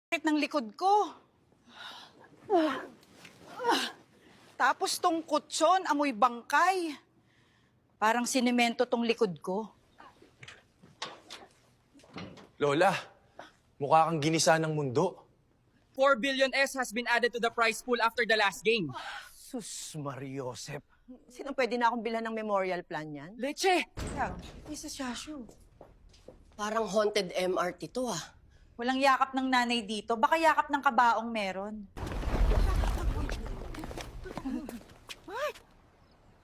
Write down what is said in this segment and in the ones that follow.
Sakit ng likod ko. Tapos tong kutson, amoy bangkay. Parang sinemento tong likod ko. Lola, mukha kang ginisa ng mundo. 4 billion S has been added to the prize pool after the last game. Sus, Mariosep. Sino pwede na akong bilhan ng memorial plan yan? Leche! Isa Shashu. Parang haunted MRT to ah. Walang yakap ng nanay dito. Baka yakap ng kabaong meron.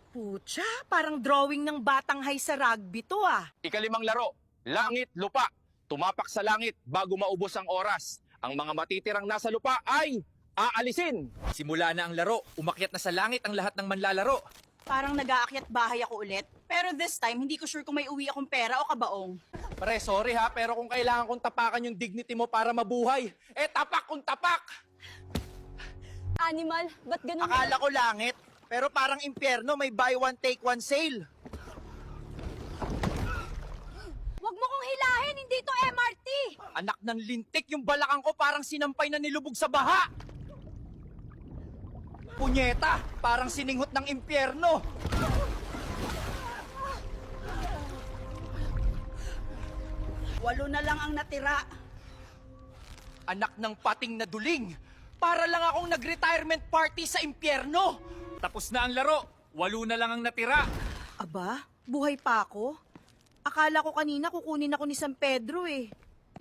Pucha, parang drawing ng batang high sa rugby to ah. Ikalimang laro, langit, lupa. Tumapak sa langit bago maubos ang oras. Ang mga matitirang nasa lupa ay aalisin. Simula na ang laro, umakyat na sa langit ang lahat ng manlalaro. Parang nag-aakyat bahay ako ulit. Pero this time, hindi ko sure kung may uwi akong pera o kabaong. Pre, sorry ha, pero kung kailangan kong tapakan yung dignity mo para mabuhay, tapak kung tapak! Animal, ba't ganun? Akala ko langit, pero parang impyerno may buy one take one sale. Huwag mo kong hilahin, hindi to MRT! Anak ng lintik, yung balakang ko parang sinampay na nilubog sa baha. Punyeta, parang sininghot ng impyerno. Walo na lang ang natira. Anak ng pating na duling, para lang akong nag-retirement party sa impyerno. Tapos na ang laro, 8 na lang ang natira. Aba, buhay pa ako? Akala ko kanina kukunin ako ni San Pedro eh.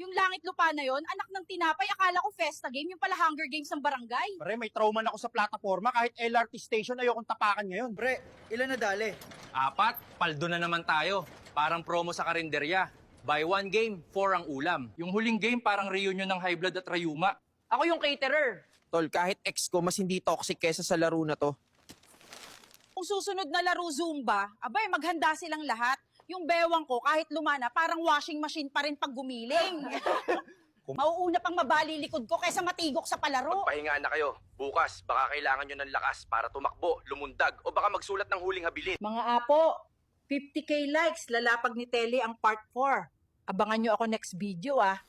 Yung langit lupa na yon, anak ng tinapay, akala ko Festa Game, yung pala Hunger Games ng barangay. Pre, may trauma na ako sa plataforma. Kahit LRT station, ayokong tapakan ngayon. Pre, ilan na dali? 4, paldo na naman tayo. Parang promo sa karinderya. Buy one game, 4 ang ulam. Yung huling game parang reunion ng High Blood at Rayuma. Ako yung caterer. Tol, kahit ex ko, mas hindi toxic kesa sa laro na to. Kung susunod na laro Zumba, abay, maghanda silang lahat. Yung bewang ko, kahit lumana, parang washing machine pa rin pag gumiling. Mauuna pang mabali likod ko kaysa matigok sa palaro. Pahinga na kayo. Bukas, baka kailangan nyo ng lakas para tumakbo, lumundag, o baka magsulat ng huling habilin. Mga apo, 50k likes, lalapag ni Telly ang part 4. Abangan nyo ako next video ah.